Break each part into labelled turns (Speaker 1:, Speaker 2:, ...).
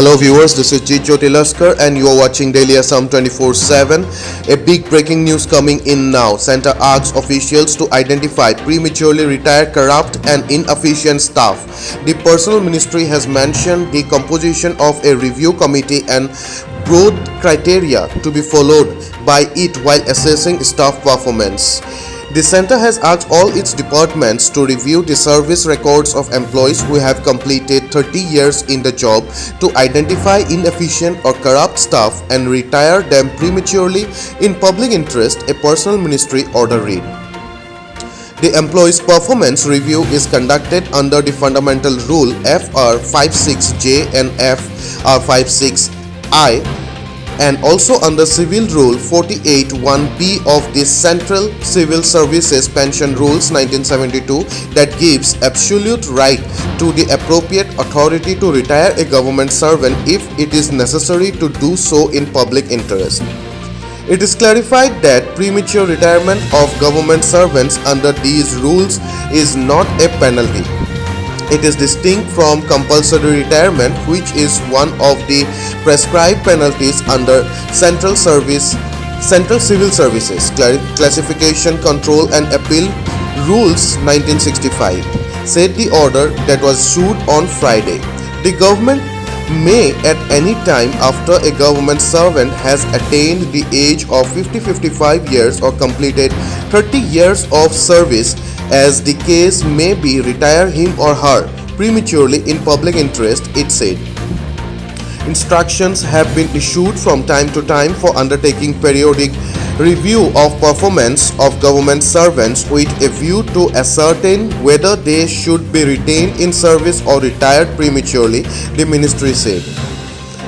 Speaker 1: Hello viewers, this is Jyoti Laskar and you are watching Daily Assam 24/7. A big breaking news coming in now. Center asks officials to identify prematurely retired, corrupt and inefficient staff. The Personnel Ministry has mentioned the composition of a review committee and broad criteria to be followed by it while assessing staff performance. The center has asked all its departments to review the service records of employees who have completed 30 years in the job to identify inefficient or corrupt staff and retire them prematurely in public interest, a Personnel Ministry order read. The employees' performance review is conducted under the fundamental rule FR 56J and FR 56I and also under Civil Rule 48(1)B of the Central Civil Services Pension Rules 1972 that gives absolute right to the appropriate authority to retire a government servant if it is necessary to do so in public interest. It is clarified that premature retirement of government servants under these rules is not a penalty. It is distinct from compulsory retirement, which is one of the prescribed penalties under Central Civil Services Classification, Control and Appeal Rules 1965, said the order that was issued on Friday. The government may at any time after a government servant has attained the age of 55 years or completed 30 years of service, as the case may be, retire him or her prematurely in public interest, it said. Instructions have been issued from time to time for undertaking periodic review of performance of government servants with a view to ascertain whether they should be retained in service or retired prematurely, the ministry said.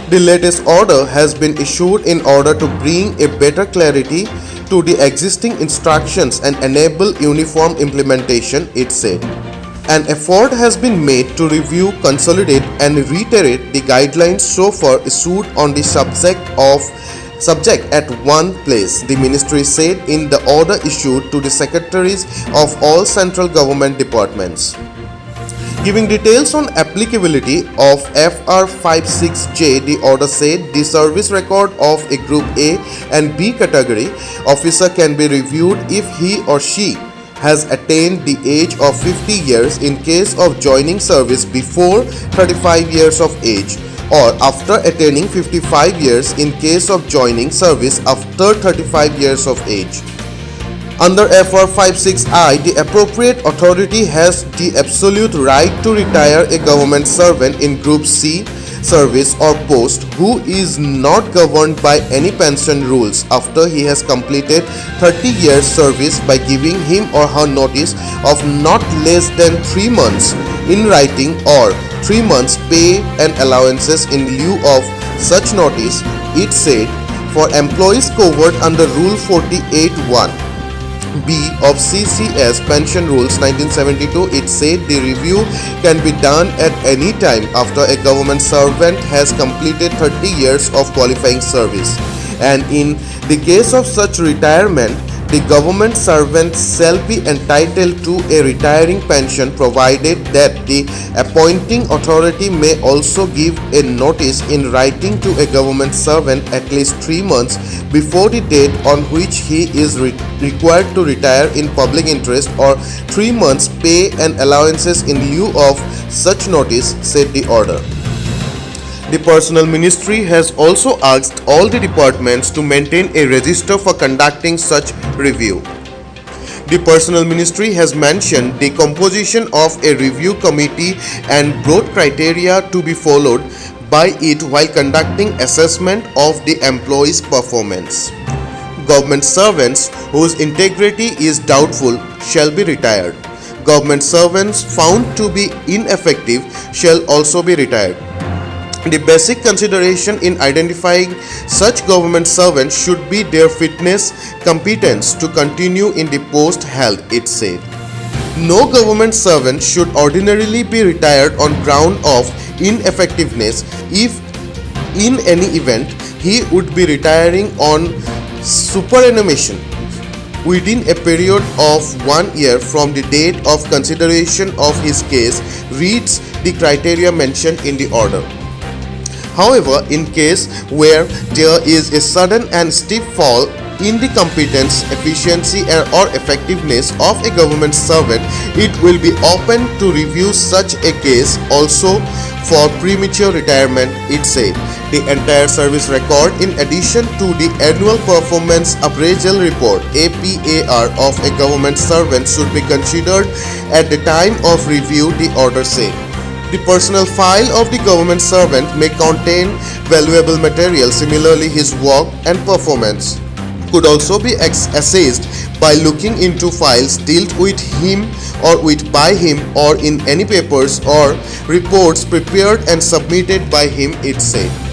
Speaker 1: The latest order has been issued in order to bring a better clarity to the existing instructions and enable uniform implementation, it said. An effort has been made to review, consolidate and reiterate the guidelines so far issued on the subject at one place, the ministry said in the order issued to the secretaries of all central government departments. Giving details on applicability of FR 56J, the order said the service record of a Group A and B category officer can be reviewed if he or she has attained the age of 50 years in case of joining service before 35 years of age, or after attaining 55 years in case of joining service after 35 years of age. Under FR 56I, the appropriate authority has the absolute right to retire a government servant in Group C service or post who is not governed by any pension rules after he has completed 30 years service by giving him or her notice of not less than 3 months in writing or 3 months pay and allowances in lieu of such notice, it said. For employees covered under Rule 48(1)B of CCS Pension Rules 1972, it said the review can be done at any time after a government servant has completed 30 years of qualifying service, and in the case of such retirement, the government servant shall be entitled to a retiring pension provided that the appointing authority may also give a notice in writing to a government servant at least 3 months before the date on which he is required to retire in public interest, or 3 months pay and allowances in lieu of such notice, said the order. The Personnel Ministry has also asked all the departments to maintain a register for conducting such review. The Personnel Ministry has mentioned the composition of a review committee and broad criteria to be followed by it while conducting assessment of the employees' performance. Government servants whose integrity is doubtful shall be retired. Government servants found to be ineffective shall also be retired. The basic consideration in identifying such government servants should be their fitness, competence to continue in the post held, it said. No government servant should ordinarily be retired on ground of ineffectiveness if in any event he would be retiring on superannuation within a period of 1 year from the date of consideration of his case, reads the criteria mentioned in the order. However, in case where there is a sudden and steep fall in the competence, efficiency or effectiveness of a government servant, it will be open to review such a case also for premature retirement, it said. The entire service record in addition to the annual performance appraisal report APAR of a government servant should be considered at the time of review, the order said. The personal file of the government servant may contain valuable material. Similarly, his work and performance could also be assessed by looking into files dealt with him or with by him or in any papers or reports prepared and submitted by him, it said.